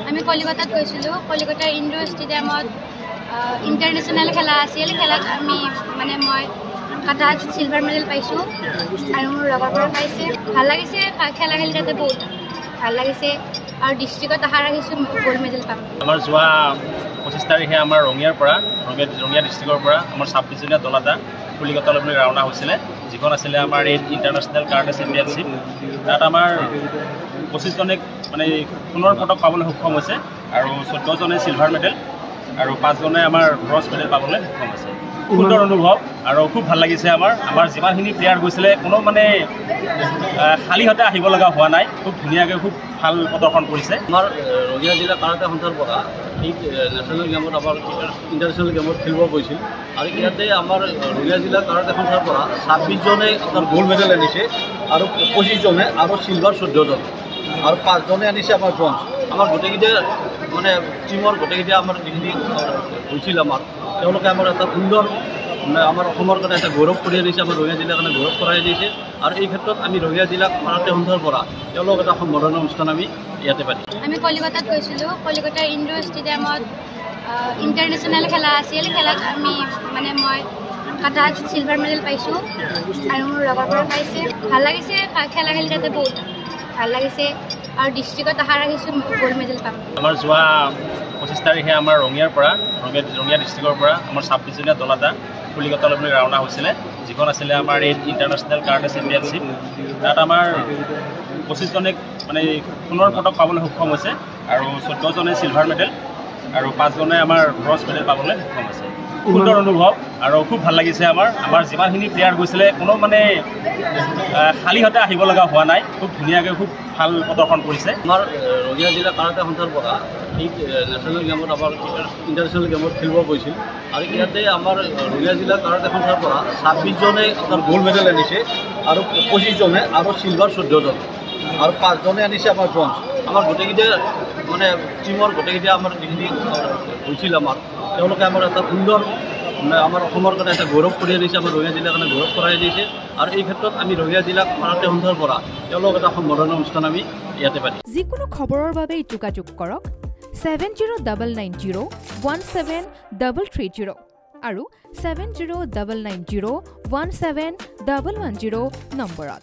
আমি কলিকতাত গৈছিলোঁ। কলিকতাৰ ইনডোৰ ষ্টেডিয়ামত ইণ্টাৰনেশ্যনেল খেলা আছিল। খেলাত আমি মই কাটাত চিলভাৰ মেডেল পাইছোঁ আৰু মোৰ লগৰবোৰে পাইছে। ভাল লাগিছে, খেলা খেলি তাতে বহুত ভাল লাগিছে আৰু ডিষ্ট্ৰিক্টত আশা ৰাখিছোঁ গ'ল্ড মেডেল পাম। আমাৰ যোৱা 25 তাৰিখে আমাৰ ৰঙিয়াৰ পৰা ৰঙিয়া ডিষ্ট্ৰিক্টৰ পৰা আমাৰ 26 জনীয়া দল এটা কলিকতালৈ ৰাওনা হৈছিলে, যিখন আছিলে আমাৰ এই ইণ্টাৰনেশ্যনেল কাৰাটে চেম্পিয়নশ্বিপ। তাত আমাৰ 25 জনে সোণৰ পদক পাবলৈ সক্ষম হৈছে আৰু 14 জনে চিলভাৰ মেডেল আৰু 5 জনে আমাৰ ব্ৰঞ্জ মেডেল পাবলৈ সক্ষম হৈছে। সুন্দৰ অনুভৱ আৰু খুব ভাল লাগিছে। আমাৰ যিমানখিনি প্লেয়াৰ গৈছিলে কোনো খালী হাতে আহিব লগা হোৱা নাই। খুব ধুনীয়াকৈ খুব ভাল প্ৰদৰ্শন কৰিছে। আমাৰ ৰঙিয়া জিলা কাৰাটে সন্থাৰ পৰা এই নেশ্যনেল গেমত আমাৰ ইণ্টাৰনেশ্যনেল গেমত খেলিব গৈছিল আৰু ইয়াতে আমাৰ ৰঙিয়া জিলা কাৰাটে সন্থাৰ পৰা 26 জনে আপোনাৰ গ'ল্ড মেডেল আনিছে আৰু 25 জনে আৰু চিলভাৰ 14 জন আৰু 5 জনে আনিছে আমাৰ ব্ৰঞ্জ। আমাৰ গোটেইকেইটা টিমৰ গোটেইকেইটা আমাৰ যিখিনি হৈছিল তেওঁলোকে আমাৰ এটা সুন্দৰ আমাৰ অসমৰ কাৰণে এটা গৌৰৱ কঢ়িয়াই দিছে, আমাৰ ৰঙিয়া জিলাৰ কাৰণে গৌৰৱ কৰাই দিছে আৰু এই ক্ষেত্ৰত আমি ৰঙিয়া জিলা কাৰাটে সন্থাৰ পৰা তেওঁলোক এটা সম্বৰ্ধনা অনুষ্ঠান আমি ইয়াতে পাতিম। আমি কলিকতাত গৈছিলোঁ। কলিকতাৰ ইনডোৰ ষ্টেডিয়ামত ইণ্টাৰনেশ্যনেল খেলা আছিল। খেলাত আমি মই কাটাত চিলভাৰ মেডেল পাইছোঁ আৰু মোৰ লগৰবোৰে পাইছে। ভাল লাগিছে, খেলা খেলি তাতে বহুত ভাল লাগিছে আৰু ডিষ্ট্ৰিক্টত আশা ৰাখিছোঁ গ'ল্ড মেডেল পাম। আমাৰ যোৱা 25 তাৰিখে আমাৰ ৰঙিয়াৰ পৰা ৰঙিয়া ডিষ্ট্ৰিক্টৰ পৰা আমাৰ 26 জনীয়া দল এটা কলিকতালৈ ৰাওনা হৈছিলে, যিখন আছিলে আমাৰ এই ইণ্টাৰনেশ্যনেল কাৰাটে চেম্পিয়নশ্বিপ। তাত আমাৰ 25 জনে সোণৰ পদক পাবলৈ সক্ষম হৈছে আৰু 14 জনে চিলভাৰ মেডেল আৰু 5 জনে আমাৰ ব্ৰঞ্জ মেডেল পাবলৈ সক্ষম হৈছে। সুন্দৰ অনুভৱ আৰু খুব ভাল লাগিছে। আমাৰ যিমানখিনি প্লেয়াৰ গৈছিলে কোনো খালী হাতে আহিব লগা হোৱা নাই। খুব ধুনীয়াকৈ খুব ভাল প্ৰদৰ্শন কৰিছে। আমাৰ ৰঙিয়া জিলা কাৰাটে সন্থাৰ পৰা এই নেশ্যনেল গেমত আমাৰ ইণ্টাৰনেশ্যনেল গেমত খেলিব গৈছিল আৰু ইয়াতে আমাৰ ৰঙিয়া জিলা কাৰাটে সন্থাৰ পৰা 26 জনে আপোনাৰ গ'ল্ড মেডেল আনিছে আৰু 25 জনে আৰু চিলভাৰ 14 জন আৰু 5 জনে আনিছে আমাৰ ব্ৰঞ্জ। আমাৰ গোটেইকেইটা টিমৰ গোটেইকেইটা আমাৰ যিখিনি হৈছিল তেওঁলোকে আমাৰ এটা সুন্দৰ আমাৰ অসমৰ কাৰণে এটা গৌৰৱ কঢ়িয়াই দিছে, আমাৰ ৰঙিয়া জিলাৰ কাৰণে গৌৰৱ কৰাই দিছে আৰু এই ক্ষেত্ৰত আমি ৰঙিয়া জিলা কাৰাটে সন্থাৰ পৰা তেওঁলোক এটা সম্বৰ্ধনা অনুষ্ঠান আমি ইয়াতে পাতিম। যিকোনো খবৰৰ বাবে যোগাযোগ কৰক 7099017330 আৰু 7099017110 নম্বৰত।